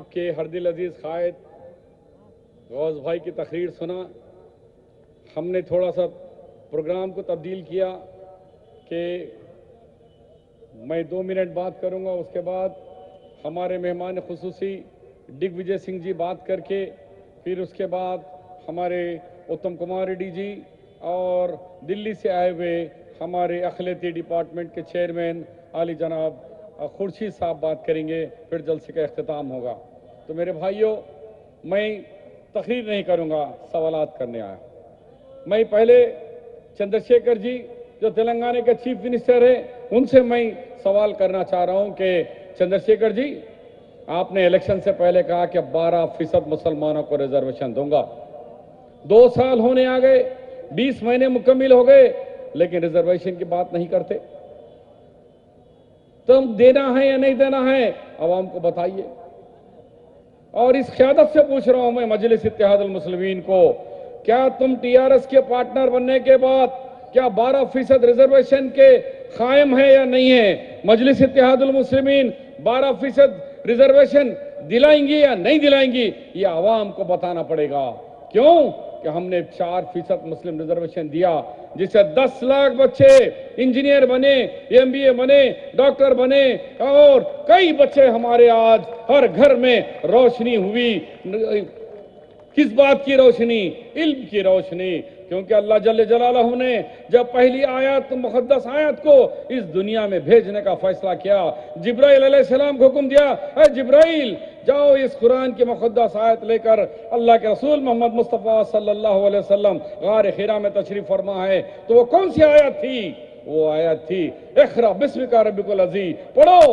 आपके हर दिल अजीज कायद गौस भाई की तकरीर सुना। हमने थोड़ा सा प्रोग्राम को तब्दील किया कि मैं 2 मिनट बात करूंगा, उसके बाद हमारे मेहमान खुसूसी दिग्विजय सिंह जी बात करके फिर उसके बाद हमारे उत्तम कुमार रेड्डी जी और दिल्ली से आए हुए हमारे अखिलती डिपार्टमेंट के चेयरमैन आली जनाब खुर्शीद साहब बात करेंगे, फिर जलसे का अख्तिताम होगा। तो मेरे भाइयों, मैं तकरीर नहीं करूंगा, सवालात करने आया। मैं पहले चंद्रशेखर जी जो तेलंगाना के चीफ मिनिस्टर है उनसे मैं सवाल करना चाह रहा हूं कि चंद्रशेखर जी, आपने इलेक्शन से पहले कहा कि 12% मुसलमानों को रिजर्वेशन दूंगा। 2 साल होने आ गए, 20 महीने मुकम्मिल हो गए, लेकिन रिजर्वेशन की बात नहीं करते। तुम देना है या नहीं देना है, आवाम को बताइए। और इस क़यादत से पूछ रहा हूं मैं मजलिस इत्तेहादुल मुस्लिमीन को, क्या तुम टीआरएस के पार्टनर बनने के बाद क्या 12% रिजर्वेशन के कायम है या नहीं है? मजलिस इत्तेहादुल मुस्लिमीन 12% रिजर्वेशन दिलाएंगी या नहीं दिलाएंगी, ये आवाम को बताना पड़ेगा। क्यों कि हमने 4% मुस्लिम रिजर्वेशन दिया, जिससे 10 लाख बच्चे इंजीनियर बने, एमबीए बने, डॉक्टर बने और कई बच्चे हमारे आज हर घर में रोशनी हुई। किस बात की रोशनी? इल्म की रोशनी। क्योंकि अल्लाह जल्ले जलालहू ने जब पहली आयत मुक़द्दस आयत को इस दुनिया में भेजने का फैसला किया, जिब्राइल अलैहिस्सलाम को हुक्म दिया, ऐ जिब्राइल जाओ इस कुरान की मुक़द्दस आयत लेकर अल्लाह के रसूल मोहम्मद मुस्तफ़ा सल्लल्लाहु अलैहि वसल्लम गार हिरा में तशरीफ फरमा है। तो वो कौन सी आयत थी? वो आयत थी इक़रा बिस्मिका रब्बिकल अज़ीज़, पढ़ो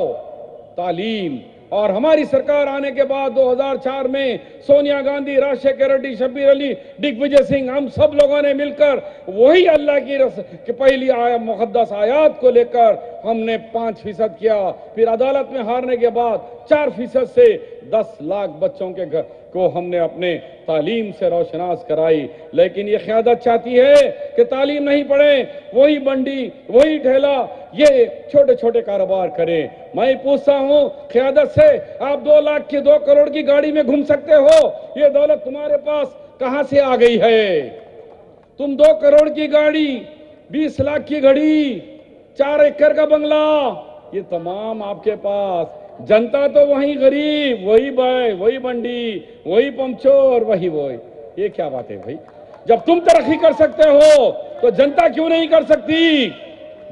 तालीम। और हमारी सरकार आने के बाद 2004 में सोनिया गांधी, राजशेखर रेड्डी, शब्बीर अली, दिग्विजय सिंह, हम सब लोगों ने मिलकर वही अल्लाह की पहली मुक़द्दस आयत को लेकर हमने 5% किया। फिर अदालत में हारने के बाद 4% से 10 लाख बच्चों के घर को हमने अपने तालीम से रोशनास कराई। लेकिन ये क़यादत चाहती है कि तालीम नहीं पढ़े, वही मंडी, वही ठेला, ये छोटे छोटे कारोबार करें। मैं पूछता हूं क़यादत से, आप 2 लाख की 2 करोड़ की गाड़ी में घूम सकते हो, ये दौलत तुम्हारे पास कहां से आ गई है? तुम 2 करोड़ की गाड़ी, 20 लाख की घड़ी, 4 एकड़ का बंगला, ये तमाम आपके पास। जनता तो वही गरीब, वही बाय, वही मंडी, वही पंचर, वही ये क्या बात है भाई? जब तुम तरक्की कर सकते हो तो जनता क्यों नहीं कर सकती?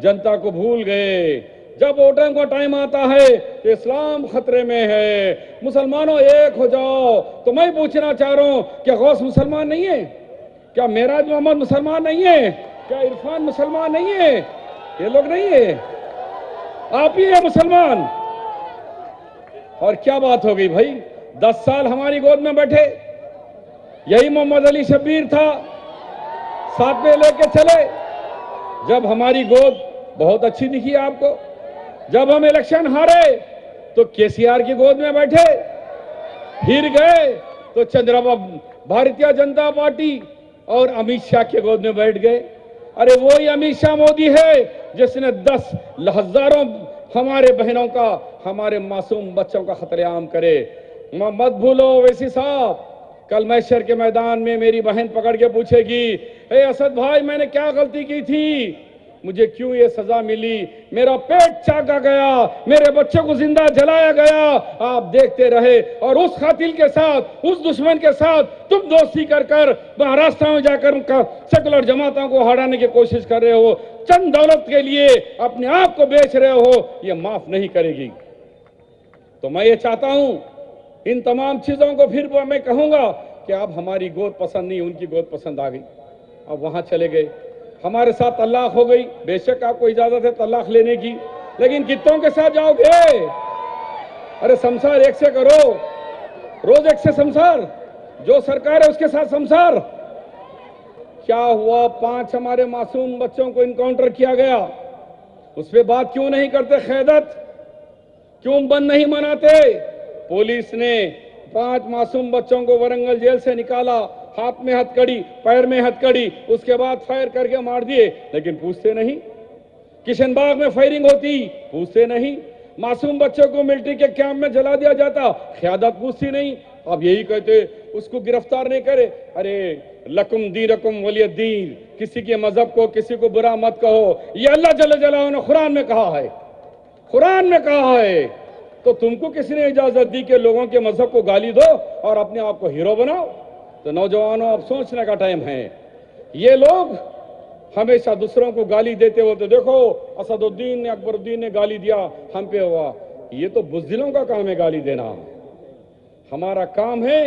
जनता को भूल गए। जब वोटों का टाइम आता है तो इस्लाम खतरे में है। मुसलमानों एक हो जाओ। तो मैं पूछना चाह रहा हूं, क्या गौस मुसलमान नहीं है? क्या मेराज मोहम्मद मुसलमान नहीं है? क्या इरफान मुसलमान नहीं है? ये लोग नहीं है, आप ही है मुसलमान। और क्या बात हो गई भाई? 10 साल हमारी गोद में बैठे, यही मोहम्मद अली शब्बीर था, साथ में लेके चले। जब हमारी गोद बहुत अच्छी दिखी आपको, जब हम इलेक्शन हारे तो केसीआर की गोद में बैठे, फिर गए तो चंद्रबाबू भारतीय जनता पार्टी और अमित शाह के गोद में बैठ गए। अरे वही अमित शाह मोदी है जिसने 10 हजारों हमारे बहनों का, हमारे मासूम बच्चों का खतरेआम करे। मत भूलो वैसी साहब, कल मैशर के मैदान में मेरी बहन पकड़ के पूछेगी, ए असद भाई मैंने क्या गलती की थी, मुझे क्यों ये सजा मिली? मेरा पेट चाका गया, मेरे बच्चों को जिंदा जलाया गया, आप देखते रहे। और उस कातिल के साथ, उस दुश्मन के साथ तुम दोस्ती कर कर महाराष्ट्र में जाकर उनका सेकुलर जमातों को हटाने की कोशिश कर रहे हो। चंद दौलत के लिए अपने आप को बेच रहे हो, ये माफ नहीं करेगी। तो मैं ये चाहता हूं, इन तमाम चीजों को फिर मैं कहूंगा कि आप हमारी गोद पसंद नहीं, उनकी गोद पसंद आ गई। अब वहां चले गए, हमारे साथ तलाक हो गई। बेशक आपको इजाजत है तलाक लेने की, लेकिन कितनों के साथ जाओगे? अरे संसार एक से करो, रोज एक से संसार, जो सरकार है उसके साथ संसार। क्या हुआ? 5 हमारे मासूम बच्चों को इनकाउंटर किया गया, उस पर बात क्यों नहीं करते? क़यादत क्यों बंद नहीं मनाते? पुलिस ने 5 मासूम बच्चों को वरंगल जेल से निकाला, हाथ में हथकड़ी, पैर में हथकड़ी, उसके बाद फायर करके मार दिए, लेकिन पूछते नहीं। किशनबाग में फायरिंग होती, पूछते नहीं। मासूम बच्चों को मिलिट्री के कैंप में जला दिया जाता, क़यादत पूछती नहीं। आप यही कहते उसको गिरफ्तार नहीं करे। अरे लकुम दीनकुम वलिय दीन, किसी के मजहब को किसी को बुरा मत कहो, ये अल्लाह जल्ल जलालहू ने कुरान में कहा है, कुरान में कहा है। तो तुमको किसी ने इजाजत दी कि लोगों के मजहब को गाली दो और अपने आप को हीरो बनाओ? तो नौजवानों, अब सोचने का टाइम है। ये लोग हमेशा दूसरों को गाली देते हो, तो देखो असदुद्दीन ने, अकबरुद्दीन ने गाली दिया, हम पे हुआ। ये तो बुज़दिलों का काम है गाली देना। हमारा काम है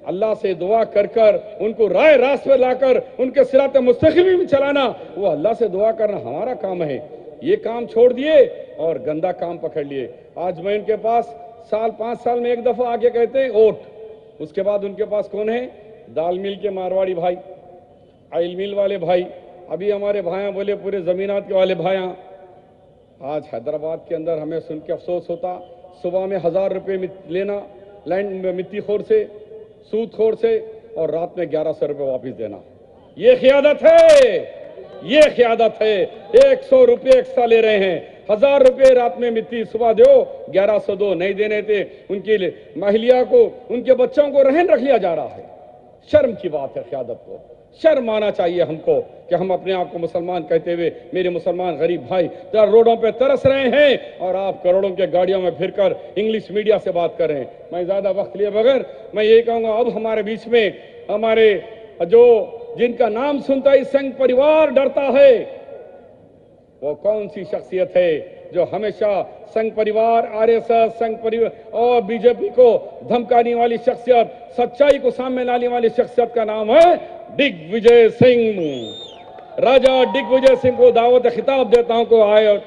अल्लाह से दुआ कर कर उनको राह रास्ते पर लाकर उनके सिरात मुस्तकीम में चलाना, वो अल्लाह से दुआ करना हमारा काम है। ये काम छोड़ दिए और गंदा काम पकड़ लिए। आज मैं इनके पास 5 साल में एक दफा आके कहते हैं वोट, उसके बाद उनके पास कौन है? दाल मिल के मारवाड़ी भाई, ऑयल मिल वाले भाई, अभी हमारे भाइयां बोले पूरे जमीनात के वाले भाइयां। आज हैदराबाद के अंदर हमें सुन के अफसोस होता, सुबह में 1000 रुपये लेना लैंड मिट्टी खोर से, सूद खोर से, और रात में 1100 रुपये वापस देना। ये क़यादत है, ये क़यादत है। 100 रुपये एक्स्ट्रा ले रहे हैं, 1000 रुपये रात में मिट्टी, सुबह दो 1100 दो, नहीं देने थे। उनकी महिला को, उनके बच्चों को रहन रख लिया जा रहा है। शर्म की बात है, क़यादत को शर्म आना चाहिए हमको कि हम अपने आप को मुसलमान कहते हुए मेरे मुसलमान गरीब भाई रोडों पे तरस रहे हैं और आप करोड़ों के गाड़ियों में फिरकर इंग्लिश मीडिया से बात कर रहे हैं। मैं ज्यादा वक्त लिए बगैर मैं यही कहूंगा, अब हमारे बीच में हमारे जो जिनका नाम सुनता ही संघ परिवार डरता है, वो कौन सी शख्सियत है जो हमेशा संघ परिवार, आरएसएस, संघ परिवार और बीजेपी को धमकाने वाली शख्सियत, सच्चाई को सामने लाने वाली शख्सियत का नाम है दिग्विजय सिंह। राजा दिग्विजय सिंह को दावत खिताब देता हूं को आए और